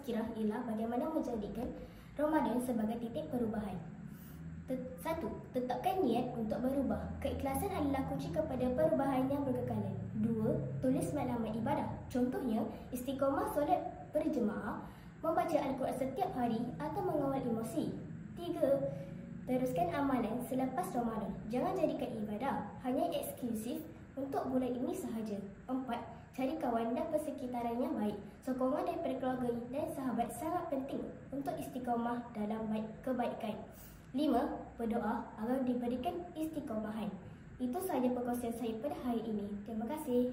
tazkirah ialah bagaimana menjadikan Ramadan sebagai titik perubahan. 1. Tetapkan niat untuk berubah. Keikhlasan adalah kunci kepada perubahan yang berkekalan. 2. Tulis maklumat ibadah. Contohnya, istiqomah solat berjemaah, membaca Al-Quran setiap hari atau mengawal emosi. 3. Teruskan amalan selepas Ramadan. Jangan jadikan ibadah hanya eksklusif untuk bulan ini sahaja. 4. Cari kawan dan persekitaran yang baik. Sokongan daripada keluarga dan sahabat sangat penting untuk istiqomah dalam kebaikan. 5. Berdoa agar diberikan istiqomahan. Itu sahaja perkongsian saya pada hari ini. Terima kasih.